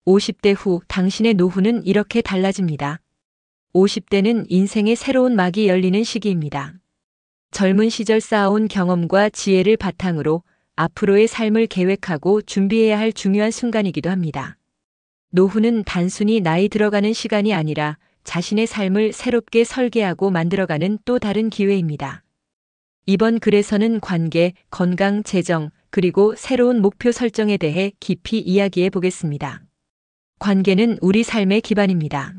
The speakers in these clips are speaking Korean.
50대 후 당신의 노후는 이렇게 달라집니다. 50대는 인생의 새로운 막이 열리는 시기입니다. 젊은 시절 쌓아온 경험과 지혜를 바탕으로 앞으로의 삶을 계획하고 준비해야 할 중요한 순간이기도 합니다. 노후는 단순히 나이 들어가는 시간이 아니라 자신의 삶을 새롭게 설계하고 만들어가는 또 다른 기회입니다. 이번 글에서는 관계, 건강, 재정, 그리고 새로운 목표 설정에 대해 깊이 이야기해 보겠습니다. 관계는 우리 삶의 기반입니다.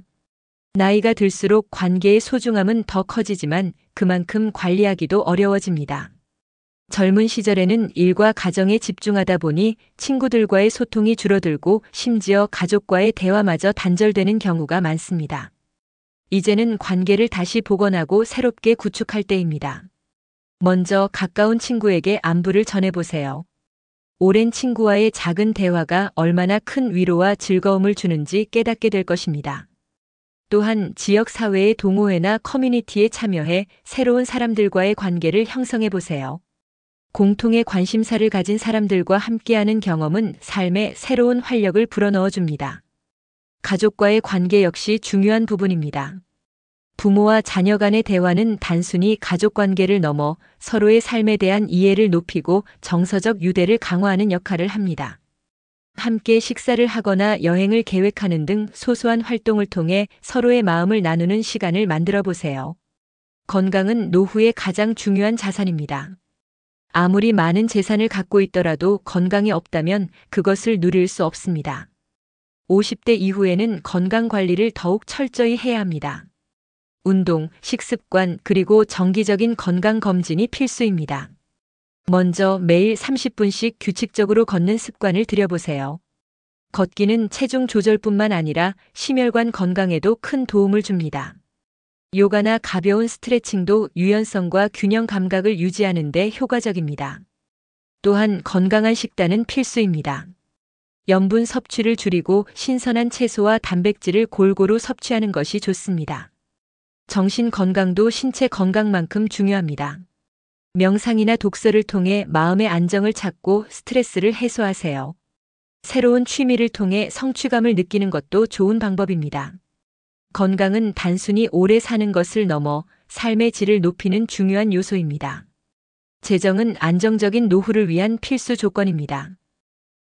나이가 들수록 관계의 소중함은 더 커지지만 그만큼 관리하기도 어려워집니다. 젊은 시절에는 일과 가정에 집중하다 보니 친구들과의 소통이 줄어들고 심지어 가족과의 대화마저 단절되는 경우가 많습니다. 이제는 관계를 다시 복원하고 새롭게 구축할 때입니다. 먼저 가까운 친구에게 안부를 전해보세요. 오랜 친구와의 작은 대화가 얼마나 큰 위로와 즐거움을 주는지 깨닫게 될 것입니다. 또한 지역사회의 동호회나 커뮤니티에 참여해 새로운 사람들과의 관계를 형성해 보세요. 공통의 관심사를 가진 사람들과 함께하는 경험은 삶에 새로운 활력을 불어넣어 줍니다. 가족과의 관계 역시 중요한 부분입니다. 부모와 자녀 간의 대화는 단순히 가족 관계를 넘어 서로의 삶에 대한 이해를 높이고 정서적 유대를 강화하는 역할을 합니다. 함께 식사를 하거나 여행을 계획하는 등 소소한 활동을 통해 서로의 마음을 나누는 시간을 만들어 보세요. 건강은 노후의 가장 중요한 자산입니다. 아무리 많은 재산을 갖고 있더라도 건강이 없다면 그것을 누릴 수 없습니다. 50대 이후에는 건강 관리를 더욱 철저히 해야 합니다. 운동, 식습관, 그리고 정기적인 건강검진이 필수입니다. 먼저 매일 30분씩 규칙적으로 걷는 습관을 들여보세요. 걷기는 체중 조절뿐만 아니라 심혈관 건강에도 큰 도움을 줍니다. 요가나 가벼운 스트레칭도 유연성과 균형 감각을 유지하는 데 효과적입니다. 또한 건강한 식단은 필수입니다. 염분 섭취를 줄이고 신선한 채소와 단백질을 골고루 섭취하는 것이 좋습니다. 정신 건강도 신체 건강만큼 중요합니다. 명상이나 독서를 통해 마음의 안정을 찾고 스트레스를 해소하세요. 새로운 취미를 통해 성취감을 느끼는 것도 좋은 방법입니다. 건강은 단순히 오래 사는 것을 넘어 삶의 질을 높이는 중요한 요소입니다. 재정은 안정적인 노후를 위한 필수 조건입니다.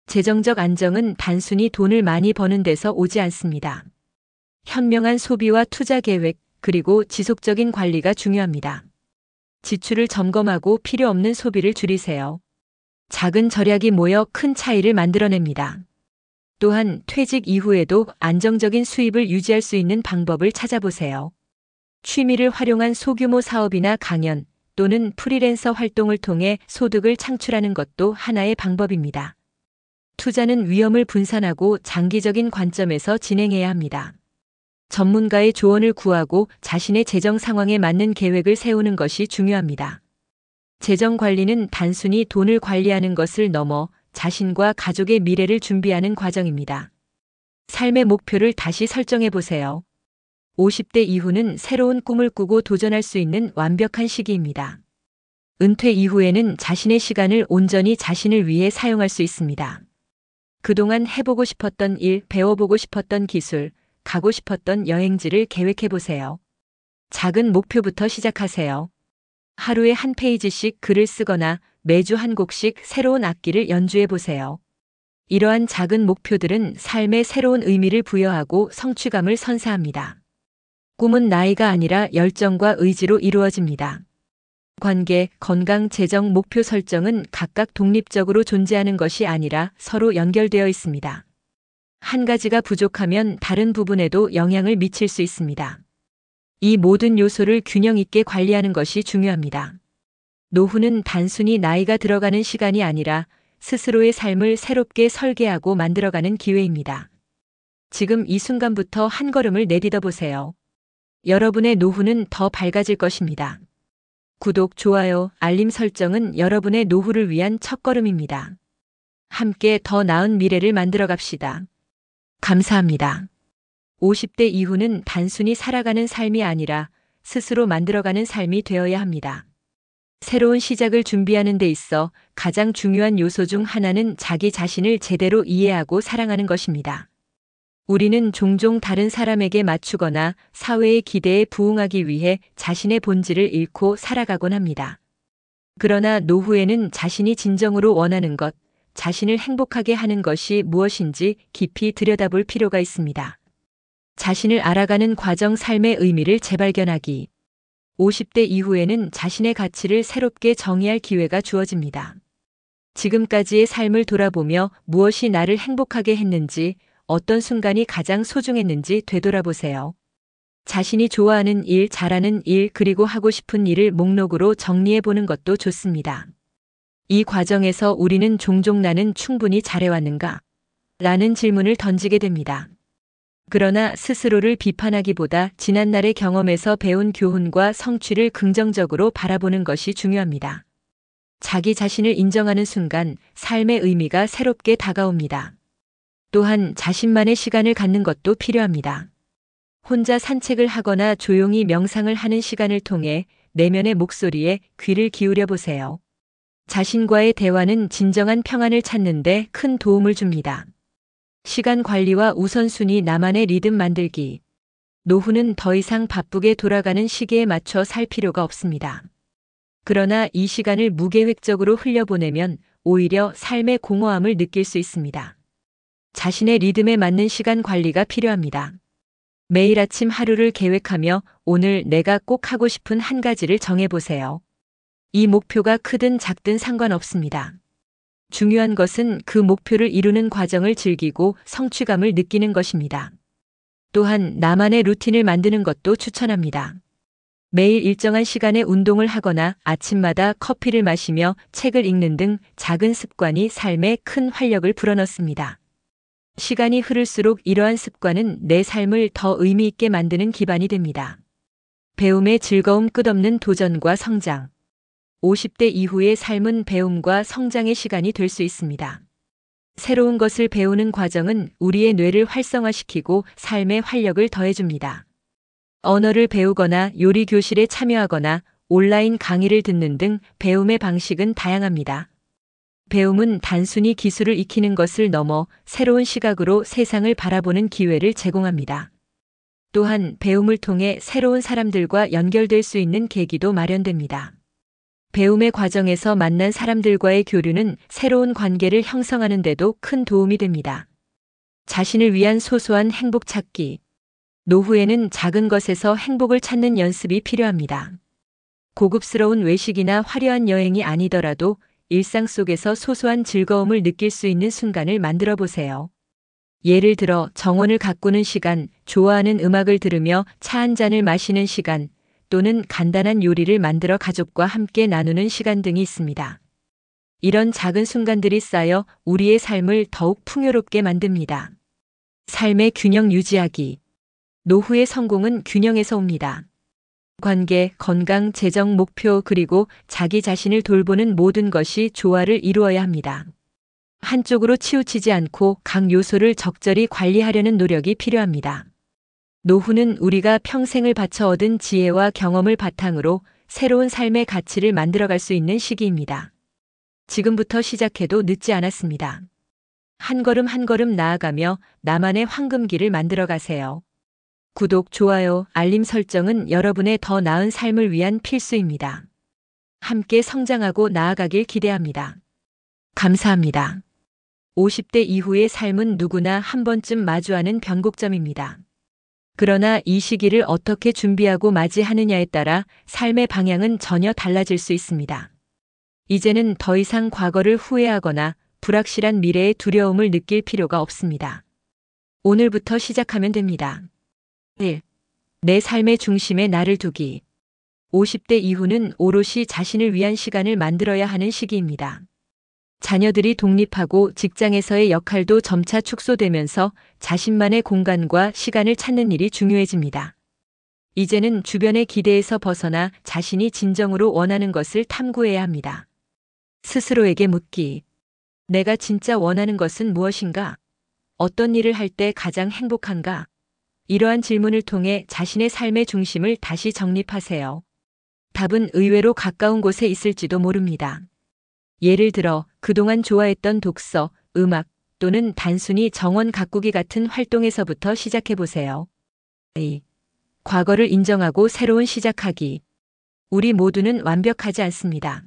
재정적 안정은 단순히 돈을 많이 버는 데서 오지 않습니다. 현명한 소비와 투자 계획, 그리고 지속적인 관리가 중요합니다. 지출을 점검하고 필요 없는 소비를 줄이세요. 작은 절약이 모여 큰 차이를 만들어냅니다. 또한 퇴직 이후에도 안정적인 수입을 유지할 수 있는 방법을 찾아보세요. 취미를 활용한 소규모 사업이나 강연 또는 프리랜서 활동을 통해 소득을 창출하는 것도 하나의 방법입니다. 투자는 위험을 분산하고 장기적인 관점에서 진행해야 합니다. 전문가의 조언을 구하고 자신의 재정 상황에 맞는 계획을 세우는 것이 중요합니다. 재정 관리는 단순히 돈을 관리하는 것을 넘어 자신과 가족의 미래를 준비하는 과정입니다. 삶의 목표를 다시 설정해 보세요. 50대 이후는 새로운 꿈을 꾸고 도전할 수 있는 완벽한 시기입니다. 은퇴 이후에는 자신의 시간을 온전히 자신을 위해 사용할 수 있습니다. 그동안 해보고 싶었던 일, 배워보고 싶었던 기술, 가고 싶었던 여행지를 계획해 보세요. 작은 목표부터 시작하세요. 하루에 한 페이지씩 글을 쓰거나 매주 한 곡씩 새로운 악기를 연주해 보세요. 이러한 작은 목표들은 삶에 새로운 의미를 부여하고 성취감을 선사합니다. 꿈은 나이가 아니라 열정과 의지로 이루어집니다. 관계, 건강, 재정, 목표 설정은 각각 독립적으로 존재하는 것이 아니라 서로 연결되어 있습니다. 한 가지가 부족하면 다른 부분에도 영향을 미칠 수 있습니다. 이 모든 요소를 균형 있게 관리하는 것이 중요합니다. 노후는 단순히 나이가 들어가는 시간이 아니라 스스로의 삶을 새롭게 설계하고 만들어가는 기회입니다. 지금 이 순간부터 한 걸음을 내딛어 보세요. 여러분의 노후는 더 밝아질 것입니다. 구독, 좋아요, 알림 설정은 여러분의 노후를 위한 첫걸음입니다. 함께 더 나은 미래를 만들어 갑시다. 감사합니다. 50대 이후는 단순히 살아가는 삶이 아니라 스스로 만들어가는 삶이 되어야 합니다. 새로운 시작을 준비하는 데 있어 가장 중요한 요소 중 하나는 자기 자신을 제대로 이해하고 사랑하는 것입니다. 우리는 종종 다른 사람에게 맞추거나 사회의 기대에 부응하기 위해 자신의 본질을 잃고 살아가곤 합니다. 그러나 노후에는 자신이 진정으로 원하는 것, 자신을 행복하게 하는 것이 무엇인지 깊이 들여다볼 필요가 있습니다. 자신을 알아가는 과정, 삶의 의미를 재발견하기. 50대 이후에는 자신의 가치를 새롭게 정의할 기회가 주어집니다. 지금까지의 삶을 돌아보며 무엇이 나를 행복하게 했는지, 어떤 순간이 가장 소중했는지 되돌아보세요. 자신이 좋아하는 일, 잘하는 일, 그리고 하고 싶은 일을 목록으로 정리해 보는 것도 좋습니다. 이 과정에서 우리는 종종 나는 충분히 잘해왔는가? 라는 질문을 던지게 됩니다. 그러나 스스로를 비판하기보다 지난날의 경험에서 배운 교훈과 성취를 긍정적으로 바라보는 것이 중요합니다. 자기 자신을 인정하는 순간 삶의 의미가 새롭게 다가옵니다. 또한 자신만의 시간을 갖는 것도 필요합니다. 혼자 산책을 하거나 조용히 명상을 하는 시간을 통해 내면의 목소리에 귀를 기울여 보세요. 자신과의 대화는 진정한 평안을 찾는 데 큰 도움을 줍니다. 시간 관리와 우선순위, 나만의 리듬 만들기. 노후는 더 이상 바쁘게 돌아가는 시계에 맞춰 살 필요가 없습니다. 그러나 이 시간을 무계획적으로 흘려보내면 오히려 삶의 공허함을 느낄 수 있습니다. 자신의 리듬에 맞는 시간 관리가 필요합니다. 매일 아침 하루를 계획하며 오늘 내가 꼭 하고 싶은 한 가지를 정해보세요. 이 목표가 크든 작든 상관없습니다. 중요한 것은 그 목표를 이루는 과정을 즐기고 성취감을 느끼는 것입니다. 또한 나만의 루틴을 만드는 것도 추천합니다. 매일 일정한 시간에 운동을 하거나 아침마다 커피를 마시며 책을 읽는 등 작은 습관이 삶에 큰 활력을 불어넣습니다. 시간이 흐를수록 이러한 습관은 내 삶을 더 의미 있게 만드는 기반이 됩니다. 배움의 즐거움, 끝없는 도전과 성장. 50대 이후의 삶은 배움과 성장의 시간이 될 수 있습니다. 새로운 것을 배우는 과정은 우리의 뇌를 활성화시키고 삶의 활력을 더해줍니다. 언어를 배우거나 요리 교실에 참여하거나 온라인 강의를 듣는 등 배움의 방식은 다양합니다. 배움은 단순히 기술을 익히는 것을 넘어 새로운 시각으로 세상을 바라보는 기회를 제공합니다. 또한 배움을 통해 새로운 사람들과 연결될 수 있는 계기도 마련됩니다. 배움의 과정에서 만난 사람들과의 교류는 새로운 관계를 형성하는 데도 큰 도움이 됩니다. 자신을 위한 소소한 행복 찾기. 노후에는 작은 것에서 행복을 찾는 연습이 필요합니다. 고급스러운 외식이나 화려한 여행이 아니더라도 일상 속에서 소소한 즐거움을 느낄 수 있는 순간을 만들어 보세요. 예를 들어 정원을 가꾸는 시간, 좋아하는 음악을 들으며 차 한 잔을 마시는 시간, 또는 간단한 요리를 만들어 가족과 함께 나누는 시간 등이 있습니다. 이런 작은 순간들이 쌓여 우리의 삶을 더욱 풍요롭게 만듭니다. 삶의 균형 유지하기. 노후의 성공은 균형에서 옵니다. 관계, 건강, 재정, 목표, 그리고 자기 자신을 돌보는 모든 것이 조화를 이루어야 합니다. 한쪽으로 치우치지 않고 각 요소를 적절히 관리하려는 노력이 필요합니다. 노후는 우리가 평생을 바쳐 얻은 지혜와 경험을 바탕으로 새로운 삶의 가치를 만들어갈 수 있는 시기입니다. 지금부터 시작해도 늦지 않았습니다. 한 걸음 한 걸음 나아가며 나만의 황금길을 만들어 가세요. 구독, 좋아요, 알림 설정은 여러분의 더 나은 삶을 위한 필수입니다. 함께 성장하고 나아가길 기대합니다. 감사합니다. 50대 이후의 삶은 누구나 한 번쯤 마주하는 변곡점입니다. 그러나 이 시기를 어떻게 준비하고 맞이하느냐에 따라 삶의 방향은 전혀 달라질 수 있습니다. 이제는 더 이상 과거를 후회하거나 불확실한 미래의 두려움을 느낄 필요가 없습니다. 오늘부터 시작하면 됩니다. 1. 내 삶의 중심에 나를 두기. 50대 이후는 오롯이 자신을 위한 시간을 만들어야 하는 시기입니다. 자녀들이 독립하고 직장에서의 역할도 점차 축소되면서 자신만의 공간과 시간을 찾는 일이 중요해집니다. 이제는 주변의 기대에서 벗어나 자신이 진정으로 원하는 것을 탐구해야 합니다. 스스로에게 묻기. 내가 진짜 원하는 것은 무엇인가? 어떤 일을 할 때 가장 행복한가? 이러한 질문을 통해 자신의 삶의 중심을 다시 정립하세요. 답은 의외로 가까운 곳에 있을지도 모릅니다. 예를 들어 그동안 좋아했던 독서, 음악, 또는 단순히 정원 가꾸기 같은 활동에서부터 시작해 보세요. 2. 과거를 인정하고 새로운 시작하기. 우리 모두는 완벽하지 않습니다.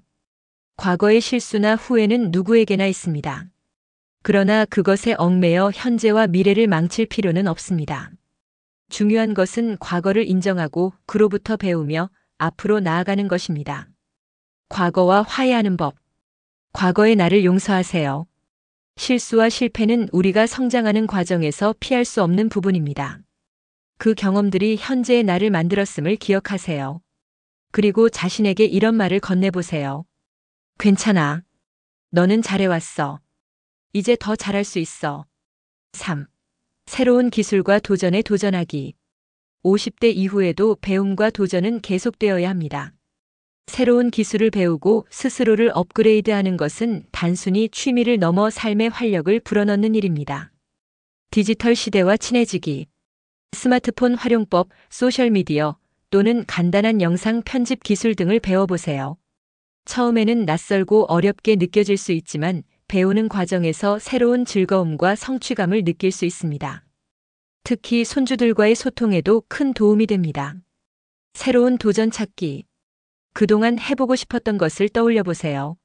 과거의 실수나 후회는 누구에게나 있습니다. 그러나 그것에 얽매여 현재와 미래를 망칠 필요는 없습니다. 중요한 것은 과거를 인정하고 그로부터 배우며 앞으로 나아가는 것입니다. 과거와 화해하는 법. 과거의 나를 용서하세요. 실수와 실패는 우리가 성장하는 과정에서 피할 수 없는 부분입니다. 그 경험들이 현재의 나를 만들었음을 기억하세요. 그리고 자신에게 이런 말을 건네보세요. 괜찮아. 너는 잘해왔어. 이제 더 잘할 수 있어. 3. 새로운 기술과 도전에 도전하기. 50대 이후에도 배움과 도전은 계속되어야 합니다. 새로운 기술을 배우고 스스로를 업그레이드하는 것은 단순히 취미를 넘어 삶의 활력을 불어넣는 일입니다. 디지털 시대와 친해지기. 스마트폰 활용법, 소셜미디어 또는 간단한 영상 편집 기술 등을 배워보세요. 처음에는 낯설고 어렵게 느껴질 수 있지만 배우는 과정에서 새로운 즐거움과 성취감을 느낄 수 있습니다. 특히 손주들과의 소통에도 큰 도움이 됩니다. 새로운 도전 찾기. 그동안 해보고 싶었던 것을 떠올려 보세요.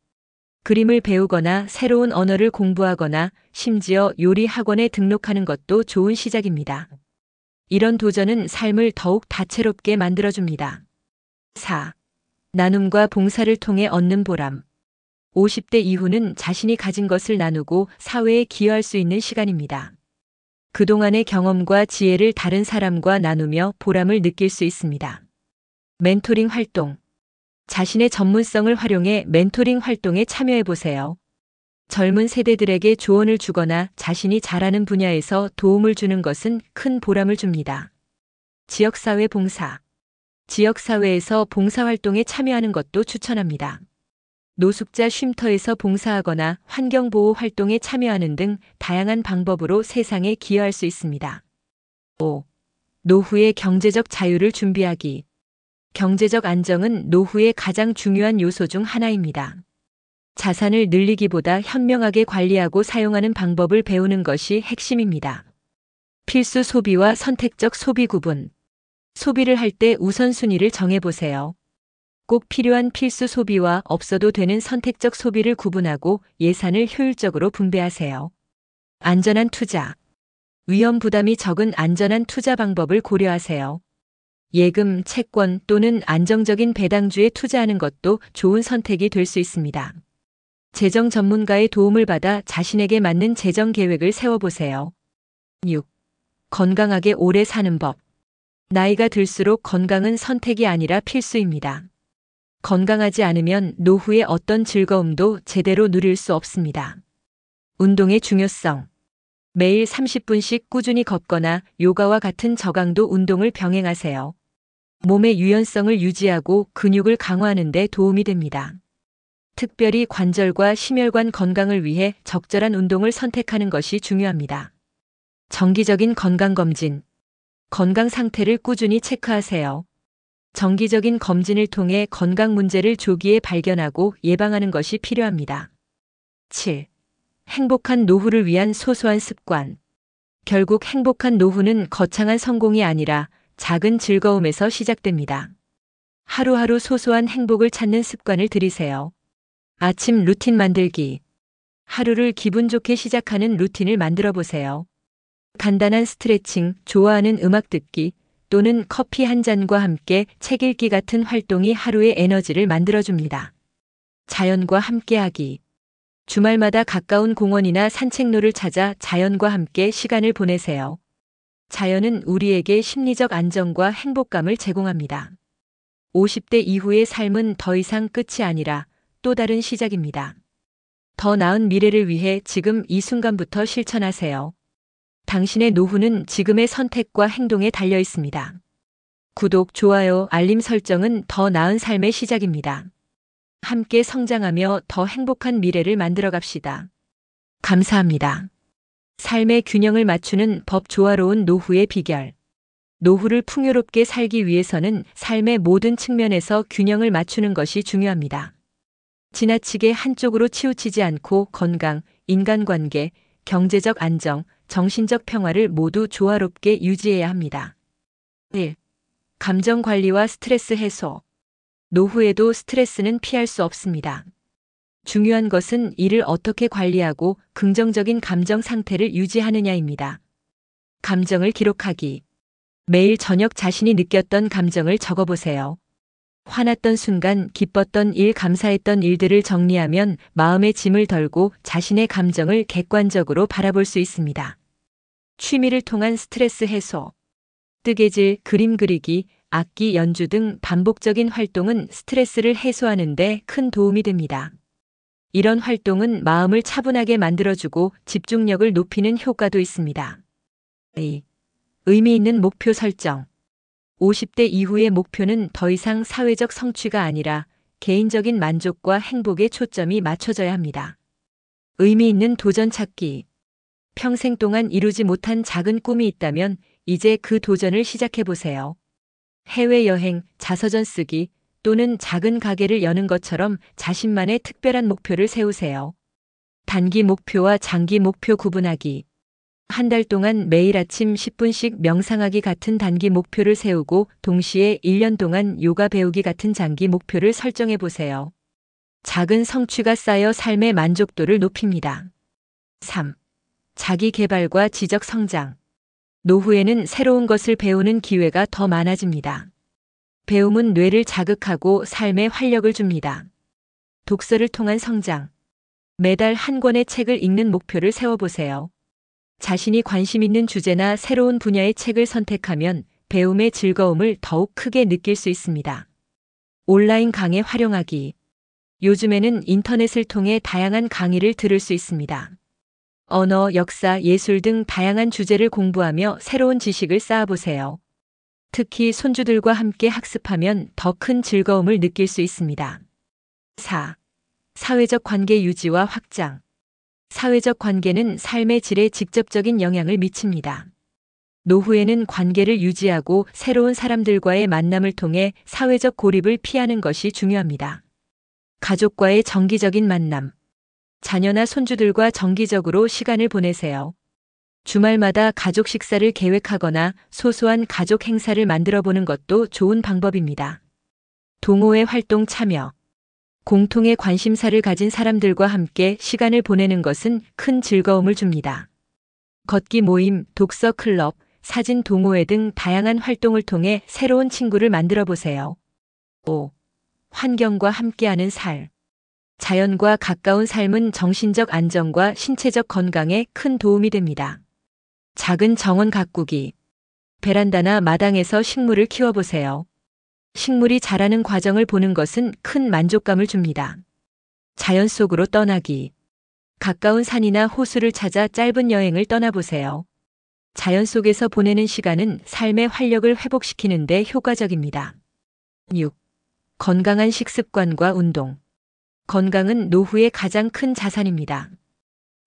그림을 배우거나 새로운 언어를 공부하거나 심지어 요리 학원에 등록하는 것도 좋은 시작입니다. 이런 도전은 삶을 더욱 다채롭게 만들어줍니다. 4. 나눔과 봉사를 통해 얻는 보람. 50대 이후는 자신이 가진 것을 나누고 사회에 기여할 수 있는 시간입니다. 그동안의 경험과 지혜를 다른 사람과 나누며 보람을 느낄 수 있습니다. 멘토링 활동. 자신의 전문성을 활용해 멘토링 활동에 참여해 보세요. 젊은 세대들에게 조언을 주거나 자신이 잘하는 분야에서 도움을 주는 것은 큰 보람을 줍니다. 지역사회 봉사. 지역사회에서 봉사활동에 참여하는 것도 추천합니다. 노숙자 쉼터에서 봉사하거나 환경보호 활동에 참여하는 등 다양한 방법으로 세상에 기여할 수 있습니다. 5. 노후의 경제적 자유를 준비하기. 경제적 안정은 노후의 가장 중요한 요소 중 하나입니다. 자산을 늘리기보다 현명하게 관리하고 사용하는 방법을 배우는 것이 핵심입니다. 필수 소비와 선택적 소비 구분. 소비를 할 때 우선순위를 정해보세요. 꼭 필요한 필수 소비와 없어도 되는 선택적 소비를 구분하고 예산을 효율적으로 분배하세요. 안전한 투자. 위험 부담이 적은 안전한 투자 방법을 고려하세요. 예금, 채권 또는 안정적인 배당주에 투자하는 것도 좋은 선택이 될 수 있습니다. 재정 전문가의 도움을 받아 자신에게 맞는 재정 계획을 세워보세요. 6. 건강하게 오래 사는 법. 나이가 들수록 건강은 선택이 아니라 필수입니다. 건강하지 않으면 노후의 어떤 즐거움도 제대로 누릴 수 없습니다. 운동의 중요성. 매일 30분씩 꾸준히 걷거나 요가와 같은 저강도 운동을 병행하세요. 몸의 유연성을 유지하고 근육을 강화하는 데 도움이 됩니다. 특별히 관절과 심혈관 건강을 위해 적절한 운동을 선택하는 것이 중요합니다. 정기적인 건강검진. 건강 상태를 꾸준히 체크하세요. 정기적인 검진을 통해 건강 문제를 조기에 발견하고 예방하는 것이 필요합니다. 7. 행복한 노후를 위한 소소한 습관. 결국 행복한 노후는 거창한 성공이 아니라 작은 즐거움에서 시작됩니다. 하루하루 소소한 행복을 찾는 습관을 들이세요. 아침 루틴 만들기. 하루를 기분 좋게 시작하는 루틴을 만들어 보세요. 간단한 스트레칭, 좋아하는 음악 듣기, 또는 커피 한 잔과 함께 책 읽기 같은 활동이 하루의 에너지를 만들어줍니다. 자연과 함께하기. 주말마다 가까운 공원이나 산책로를 찾아 자연과 함께 시간을 보내세요. 자연은 우리에게 심리적 안정과 행복감을 제공합니다. 50대 이후의 삶은 더 이상 끝이 아니라 또 다른 시작입니다. 더 나은 미래를 위해 지금 이 순간부터 실천하세요. 당신의 노후는 지금의 선택과 행동에 달려 있습니다. 구독, 좋아요, 알림 설정은 더 나은 삶의 시작입니다. 함께 성장하며 더 행복한 미래를 만들어 갑시다. 감사합니다. 삶의 균형을 맞추는 법. 조화로운 노후의 비결. 노후를 풍요롭게 살기 위해서는 삶의 모든 측면에서 균형을 맞추는 것이 중요합니다. 지나치게 한쪽으로 치우치지 않고 건강, 인간관계, 경제적 안정, 정신적 평화를 모두 조화롭게 유지해야 합니다. 1. 감정 관리와 스트레스 해소. 노후에도 스트레스는 피할 수 없습니다. 중요한 것은 이를 어떻게 관리하고 긍정적인 감정 상태를 유지하느냐입니다. 감정을 기록하기. 매일 저녁 자신이 느꼈던 감정을 적어보세요. 화났던 순간, 기뻤던 일, 감사했던 일들을 정리하면 마음의 짐을 덜고 자신의 감정을 객관적으로 바라볼 수 있습니다. 취미를 통한 스트레스 해소. 뜨개질, 그림 그리기, 악기 연주 등 반복적인 활동은 스트레스를 해소하는 데 큰 도움이 됩니다. 이런 활동은 마음을 차분하게 만들어주고 집중력을 높이는 효과도 있습니다. 2. 의미 있는 목표 설정. 50대 이후의 목표는 더 이상 사회적 성취가 아니라 개인적인 만족과 행복에 초점이 맞춰져야 합니다. 의미 있는 도전 찾기. 평생 동안 이루지 못한 작은 꿈이 있다면 이제 그 도전을 시작해 보세요. 해외여행, 자서전 쓰기 또는 작은 가게를 여는 것처럼 자신만의 특별한 목표를 세우세요. 단기 목표와 장기 목표 구분하기. 한 달 동안 매일 아침 10분씩 명상하기 같은 단기 목표를 세우고 동시에 1년 동안 요가 배우기 같은 장기 목표를 설정해 보세요. 작은 성취가 쌓여 삶의 만족도를 높입니다. 3. 자기 개발과 지적 성장. 노후에는 새로운 것을 배우는 기회가 더 많아집니다. 배움은 뇌를 자극하고 삶에 활력을 줍니다. 독서를 통한 성장. 매달 한 권의 책을 읽는 목표를 세워보세요. 자신이 관심 있는 주제나 새로운 분야의 책을 선택하면 배움의 즐거움을 더욱 크게 느낄 수 있습니다. 온라인 강의 활용하기. 요즘에는 인터넷을 통해 다양한 강의를 들을 수 있습니다. 언어, 역사, 예술 등 다양한 주제를 공부하며 새로운 지식을 쌓아보세요. 특히 손주들과 함께 학습하면 더 큰 즐거움을 느낄 수 있습니다. 4. 사회적 관계 유지와 확장. 사회적 관계는 삶의 질에 직접적인 영향을 미칩니다. 노후에는 관계를 유지하고 새로운 사람들과의 만남을 통해 사회적 고립을 피하는 것이 중요합니다. 가족과의 정기적인 만남. 자녀나 손주들과 정기적으로 시간을 보내세요. 주말마다 가족 식사를 계획하거나 소소한 가족 행사를 만들어 보는 것도 좋은 방법입니다. 동호회 활동 참여. 공통의 관심사를 가진 사람들과 함께 시간을 보내는 것은 큰 즐거움을 줍니다. 걷기 모임, 독서 클럽, 사진 동호회 등 다양한 활동을 통해 새로운 친구를 만들어 보세요. 5. 환경과 함께하는 삶. 자연과 가까운 삶은 정신적 안정과 신체적 건강에 큰 도움이 됩니다. 작은 정원 가꾸기. 베란다나 마당에서 식물을 키워보세요. 식물이 자라는 과정을 보는 것은 큰 만족감을 줍니다. 자연 속으로 떠나기. 가까운 산이나 호수를 찾아 짧은 여행을 떠나보세요. 자연 속에서 보내는 시간은 삶의 활력을 회복시키는 데 효과적입니다. 6. 건강한 식습관과 운동. 건강은 노후의 가장 큰 자산입니다.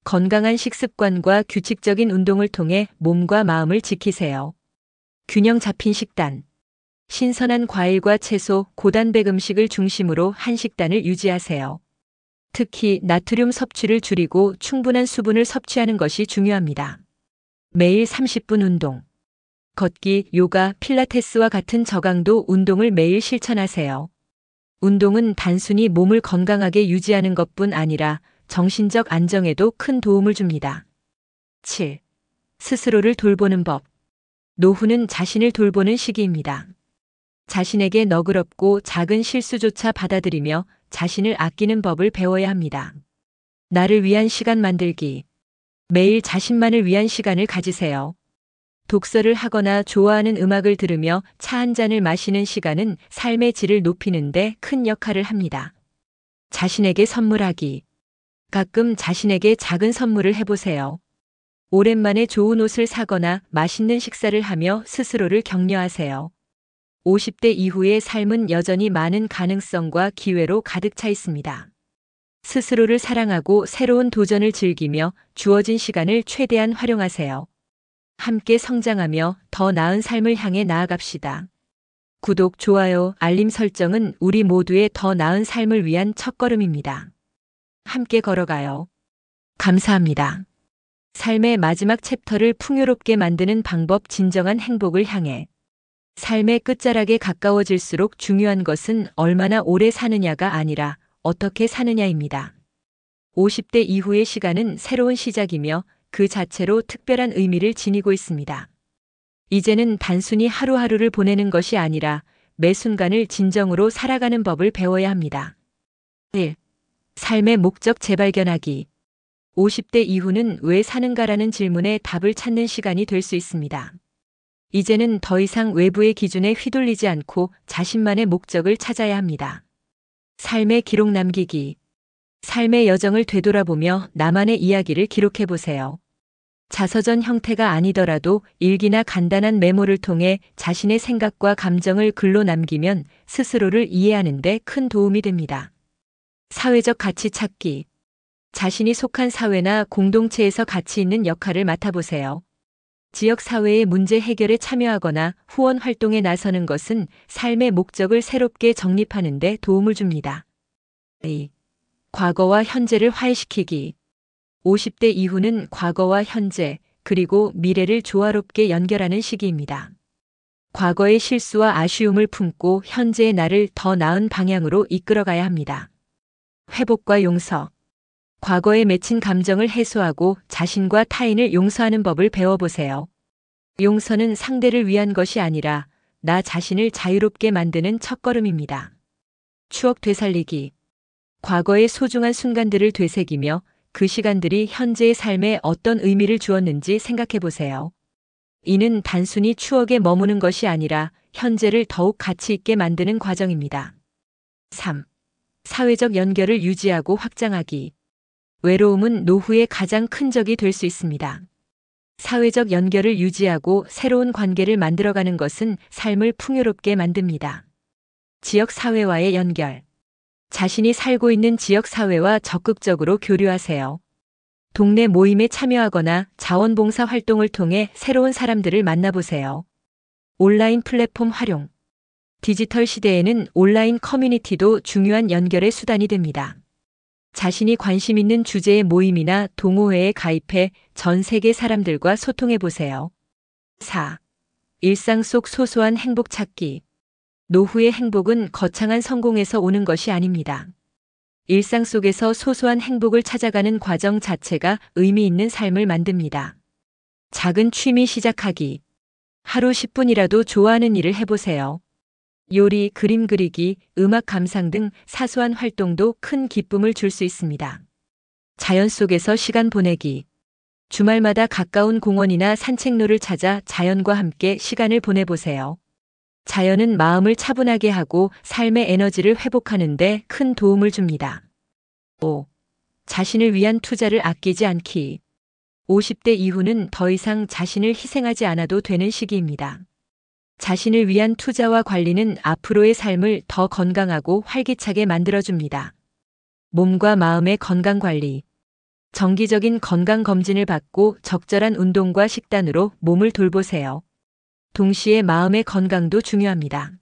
건강한 식습관과 규칙적인 운동을 통해 몸과 마음을 지키세요. 균형 잡힌 식단. 신선한 과일과 채소, 고단백 음식을 중심으로 한 식단을 유지하세요. 특히 나트륨 섭취를 줄이고 충분한 수분을 섭취하는 것이 중요합니다. 매일 30분 운동. 걷기, 요가, 필라테스와 같은 저강도 운동을 매일 실천하세요. 운동은 단순히 몸을 건강하게 유지하는 것뿐 아니라 정신적 안정에도 큰 도움을 줍니다. 7. 스스로를 돌보는 법. 노후는 자신을 돌보는 시기입니다. 자신에게 너그럽고 작은 실수조차 받아들이며 자신을 아끼는 법을 배워야 합니다. 나를 위한 시간 만들기. 매일 자신만을 위한 시간을 가지세요. 독서를 하거나 좋아하는 음악을 들으며 차 한 잔을 마시는 시간은 삶의 질을 높이는 데 큰 역할을 합니다. 자신에게 선물하기. 가끔 자신에게 작은 선물을 해보세요. 오랜만에 좋은 옷을 사거나 맛있는 식사를 하며 스스로를 격려하세요. 50대 이후의 삶은 여전히 많은 가능성과 기회로 가득 차 있습니다. 스스로를 사랑하고 새로운 도전을 즐기며 주어진 시간을 최대한 활용하세요. 함께 성장하며 더 나은 삶을 향해 나아갑시다. 구독, 좋아요, 알림 설정은 우리 모두의 더 나은 삶을 위한 첫걸음입니다. 함께 걸어가요. 감사합니다. 삶의 마지막 챕터를 풍요롭게 만드는 방법 진정한 행복을 향해. 삶의 끝자락에 가까워질수록 중요한 것은 얼마나 오래 사느냐가 아니라 어떻게 사느냐입니다. 50대 이후의 시간은 새로운 시작이며 그 자체로 특별한 의미를 지니고 있습니다. 이제는 단순히 하루하루를 보내는 것이 아니라 매 순간을 진정으로 살아가는 법을 배워야 합니다. 1. 삶의 목적 재발견하기. 50대 이후는 왜 사는가라는 질문에 답을 찾는 시간이 될 수 있습니다. 이제는 더 이상 외부의 기준에 휘둘리지 않고 자신만의 목적을 찾아야 합니다. 삶의 기록 남기기. 삶의 여정을 되돌아보며 나만의 이야기를 기록해 보세요. 자서전 형태가 아니더라도 일기나 간단한 메모를 통해 자신의 생각과 감정을 글로 남기면 스스로를 이해하는 데 큰 도움이 됩니다. 사회적 가치 찾기. 자신이 속한 사회나 공동체에서 가치 있는 역할을 맡아보세요. 지역 사회의 문제 해결에 참여하거나 후원 활동에 나서는 것은 삶의 목적을 새롭게 정립하는 데 도움을 줍니다. 2. 과거와 현재를 화해시키기. 50대 이후는 과거와 현재, 그리고 미래를 조화롭게 연결하는 시기입니다. 과거의 실수와 아쉬움을 품고 현재의 나를 더 나은 방향으로 이끌어가야 합니다. 회복과 용서. 과거에 맺힌 감정을 해소하고 자신과 타인을 용서하는 법을 배워보세요. 용서는 상대를 위한 것이 아니라 나 자신을 자유롭게 만드는 첫걸음입니다. 추억 되살리기. 과거의 소중한 순간들을 되새기며 그 시간들이 현재의 삶에 어떤 의미를 주었는지 생각해 보세요. 이는 단순히 추억에 머무는 것이 아니라 현재를 더욱 가치 있게 만드는 과정입니다. 3. 사회적 연결을 유지하고 확장하기. 외로움은 노후의 가장 큰 적이 될 수 있습니다. 사회적 연결을 유지하고 새로운 관계를 만들어가는 것은 삶을 풍요롭게 만듭니다. 지역 사회와의 연결. 자신이 살고 있는 지역 사회와 적극적으로 교류하세요. 동네 모임에 참여하거나 자원봉사 활동을 통해 새로운 사람들을 만나보세요. 온라인 플랫폼 활용. 디지털 시대에는 온라인 커뮤니티도 중요한 연결의 수단이 됩니다. 자신이 관심 있는 주제의 모임이나 동호회에 가입해 전 세계 사람들과 소통해 보세요. 4. 일상 속 소소한 행복 찾기. 노후의 행복은 거창한 성공에서 오는 것이 아닙니다. 일상 속에서 소소한 행복을 찾아가는 과정 자체가 의미 있는 삶을 만듭니다. 작은 취미 시작하기. 하루 10분이라도 좋아하는 일을 해보세요. 요리, 그림 그리기, 음악 감상 등 사소한 활동도 큰 기쁨을 줄 수 있습니다. 자연 속에서 시간 보내기. 주말마다 가까운 공원이나 산책로를 찾아 자연과 함께 시간을 보내보세요. 자연은 마음을 차분하게 하고 삶의 에너지를 회복하는 데 큰 도움을 줍니다. 5. 자신을 위한 투자를 아끼지 않기. 50대 이후는 더 이상 자신을 희생하지 않아도 되는 시기입니다. 자신을 위한 투자와 관리는 앞으로의 삶을 더 건강하고 활기차게 만들어줍니다. 몸과 마음의 건강 관리. 정기적인 건강 검진을 받고 적절한 운동과 식단으로 몸을 돌보세요. 동시에 마음의 건강도 중요합니다.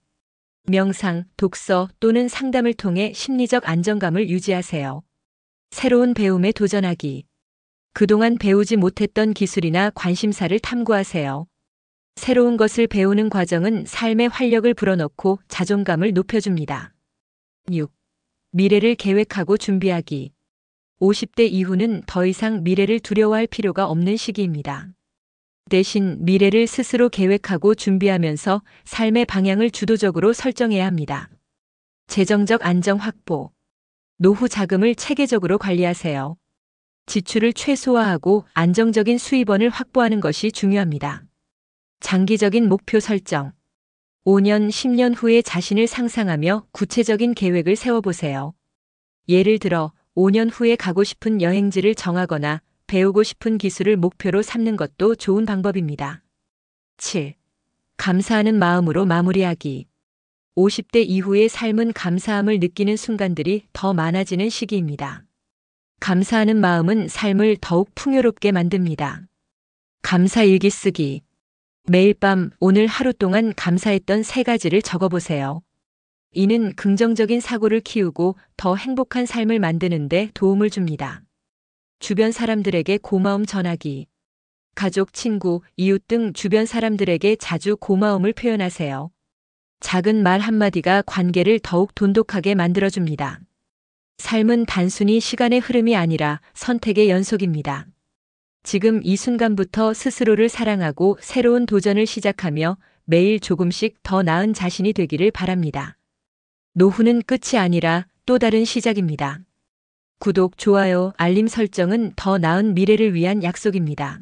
명상, 독서 또는 상담을 통해 심리적 안정감을 유지하세요. 새로운 배움에 도전하기. 그동안 배우지 못했던 기술이나 관심사를 탐구하세요. 새로운 것을 배우는 과정은 삶의 활력을 불어넣고 자존감을 높여줍니다. 6. 미래를 계획하고 준비하기. 50대 이후는 더 이상 미래를 두려워할 필요가 없는 시기입니다. 대신 미래를 스스로 계획하고 준비하면서 삶의 방향을 주도적으로 설정해야 합니다. 재정적 안정 확보. 노후 자금을 체계적으로 관리하세요. 지출을 최소화하고 안정적인 수입원을 확보하는 것이 중요합니다. 장기적인 목표 설정. 5년, 10년 후에 자신을 상상하며 구체적인 계획을 세워보세요. 예를 들어 5년 후에 가고 싶은 여행지를 정하거나 배우고 싶은 기술을 목표로 삼는 것도 좋은 방법입니다. 7. 감사하는 마음으로 마무리하기. 50대 이후의 삶은 감사함을 느끼는 순간들이 더 많아지는 시기입니다. 감사하는 마음은 삶을 더욱 풍요롭게 만듭니다. 감사 일기 쓰기. 매일 밤 오늘 하루 동안 감사했던 3가지를 적어보세요. 이는 긍정적인 사고를 키우고 더 행복한 삶을 만드는 데 도움을 줍니다. 주변 사람들에게 고마움 전하기. 가족, 친구, 이웃 등 주변 사람들에게 자주 고마움을 표현하세요. 작은 말 한마디가 관계를 더욱 돈독하게 만들어줍니다. 삶은 단순히 시간의 흐름이 아니라 선택의 연속입니다. 지금 이 순간부터 스스로를 사랑하고 새로운 도전을 시작하며 매일 조금씩 더 나은 자신이 되기를 바랍니다. 노후는 끝이 아니라 또 다른 시작입니다. 구독, 좋아요, 알림 설정은 더 나은 미래를 위한 약속입니다.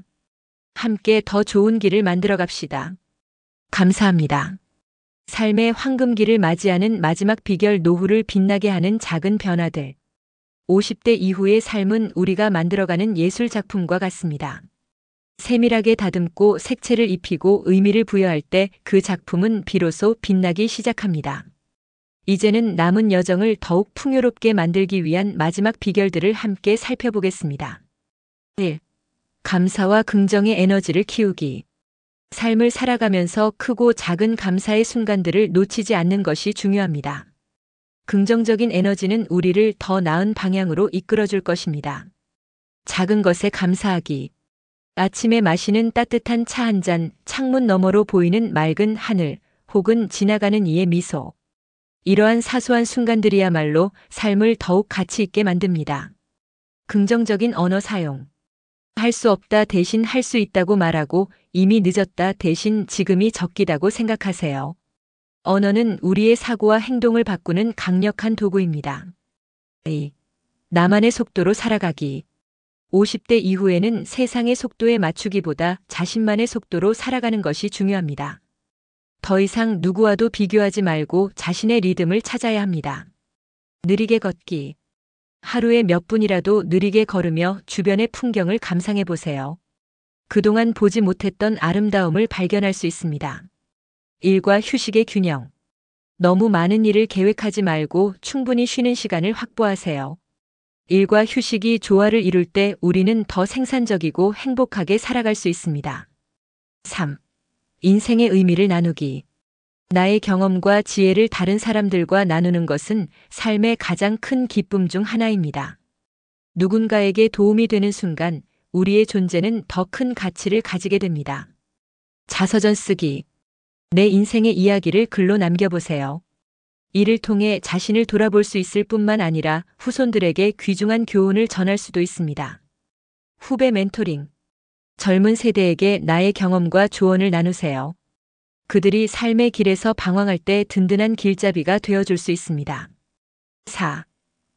함께 더 좋은 길을 만들어 갑시다. 감사합니다. 삶의 황금기를 맞이하는 마지막 비결, 노후를 빛나게 하는 작은 변화들. 50대 이후의 삶은 우리가 만들어가는 예술 작품과 같습니다. 세밀하게 다듬고 색채를 입히고 의미를 부여할 때 그 작품은 비로소 빛나기 시작합니다. 이제는 남은 여정을 더욱 풍요롭게 만들기 위한 마지막 비결들을 함께 살펴보겠습니다. 1. 감사와 긍정의 에너지를 키우기. 삶을 살아가면서 크고 작은 감사의 순간들을 놓치지 않는 것이 중요합니다. 긍정적인 에너지는 우리를 더 나은 방향으로 이끌어줄 것입니다. 작은 것에 감사하기. 아침에 마시는 따뜻한 차 한 잔, 창문 너머로 보이는 맑은 하늘, 혹은 지나가는 이의 미소. 이러한 사소한 순간들이야말로 삶을 더욱 가치 있게 만듭니다. 긍정적인 언어 사용. 할 수 없다 대신 할 수 있다고 말하고, 이미 늦었다 대신 지금이 적기다고 생각하세요. 언어는 우리의 사고와 행동을 바꾸는 강력한 도구입니다. 2. 나만의 속도로 살아가기. 50대 이후에는 세상의 속도에 맞추기보다 자신만의 속도로 살아가는 것이 중요합니다. 더 이상 누구와도 비교하지 말고 자신의 리듬을 찾아야 합니다. 느리게 걷기. 하루에 몇 분이라도 느리게 걸으며 주변의 풍경을 감상해 보세요. 그동안 보지 못했던 아름다움을 발견할 수 있습니다. 일과 휴식의 균형. 너무 많은 일을 계획하지 말고 충분히 쉬는 시간을 확보하세요. 일과 휴식이 조화를 이룰 때 우리는 더 생산적이고 행복하게 살아갈 수 있습니다. 3. 인생의 의미를 나누기. 나의 경험과 지혜를 다른 사람들과 나누는 것은 삶의 가장 큰 기쁨 중 하나입니다. 누군가에게 도움이 되는 순간 우리의 존재는 더 큰 가치를 가지게 됩니다. 자서전 쓰기. 내 인생의 이야기를 글로 남겨보세요. 이를 통해 자신을 돌아볼 수 있을 뿐만 아니라 후손들에게 귀중한 교훈을 전할 수도 있습니다. 후배 멘토링. 젊은 세대에게 나의 경험과 조언을 나누세요. 그들이 삶의 길에서 방황할 때 든든한 길잡이가 되어줄 수 있습니다. 4.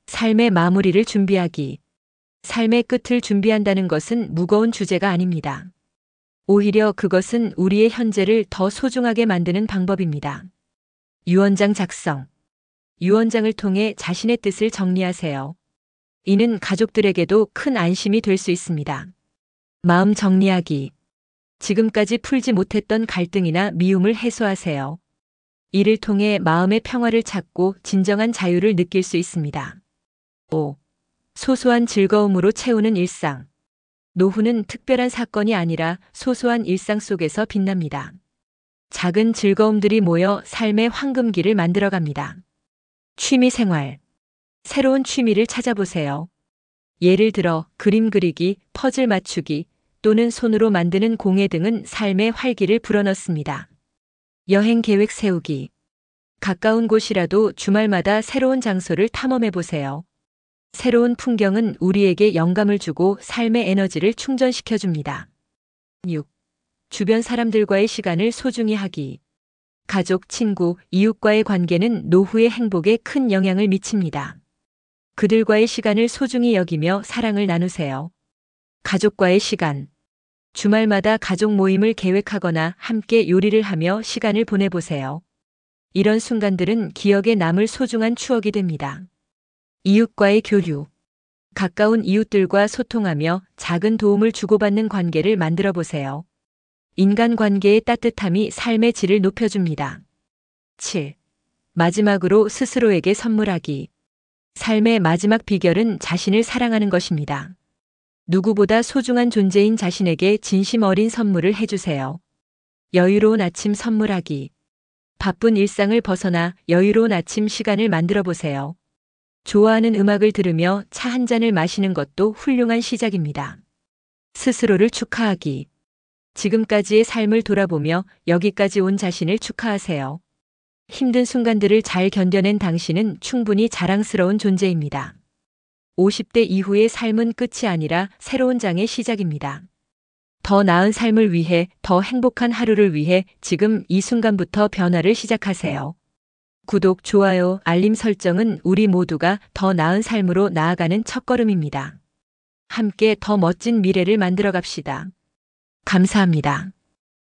삶의 마무리를 준비하기. 삶의 끝을 준비한다는 것은 무거운 주제가 아닙니다. 오히려 그것은 우리의 현재를 더 소중하게 만드는 방법입니다. 유언장 작성. 유언장을 통해 자신의 뜻을 정리하세요. 이는 가족들에게도 큰 안심이 될 수 있습니다. 마음 정리하기. 지금까지 풀지 못했던 갈등이나 미움을 해소하세요. 이를 통해 마음의 평화를 찾고 진정한 자유를 느낄 수 있습니다. 5. 소소한 즐거움으로 채우는 일상. 노후는 특별한 사건이 아니라 소소한 일상 속에서 빛납니다. 작은 즐거움들이 모여 삶의 황금기를 만들어갑니다. 취미 생활. 새로운 취미를 찾아보세요. 예를 들어 그림 그리기, 퍼즐 맞추기, 또는 손으로 만드는 공예 등은 삶의 활기를 불어넣습니다. 여행 계획 세우기. 가까운 곳이라도 주말마다 새로운 장소를 탐험해 보세요. 새로운 풍경은 우리에게 영감을 주고 삶의 에너지를 충전시켜 줍니다. 6. 주변 사람들과의 시간을 소중히 하기. 가족, 친구, 이웃과의 관계는 노후의 행복에 큰 영향을 미칩니다. 그들과의 시간을 소중히 여기며 사랑을 나누세요. 가족과의 시간. 주말마다 가족 모임을 계획하거나 함께 요리를 하며 시간을 보내보세요. 이런 순간들은 기억에 남을 소중한 추억이 됩니다. 이웃과의 교류. 가까운 이웃들과 소통하며 작은 도움을 주고받는 관계를 만들어 보세요. 인간관계의 따뜻함이 삶의 질을 높여줍니다. 7. 마지막으로 스스로에게 선물하기. 삶의 마지막 비결은 자신을 사랑하는 것입니다. 누구보다 소중한 존재인 자신에게 진심 어린 선물을 해주세요. 여유로운 아침 선물하기. 바쁜 일상을 벗어나 여유로운 아침 시간을 만들어 보세요. 좋아하는 음악을 들으며 차 한 잔을 마시는 것도 훌륭한 시작입니다. 스스로를 축하하기. 지금까지의 삶을 돌아보며 여기까지 온 자신을 축하하세요. 힘든 순간들을 잘 견뎌낸 당신은 충분히 자랑스러운 존재입니다. 50대 이후의 삶은 끝이 아니라 새로운 장의 시작입니다. 더 나은 삶을 위해, 더 행복한 하루를 위해 지금 이 순간부터 변화를 시작하세요. 구독, 좋아요, 알림 설정은 우리 모두가 더 나은 삶으로 나아가는 첫걸음입니다. 함께 더 멋진 미래를 만들어 갑시다. 감사합니다.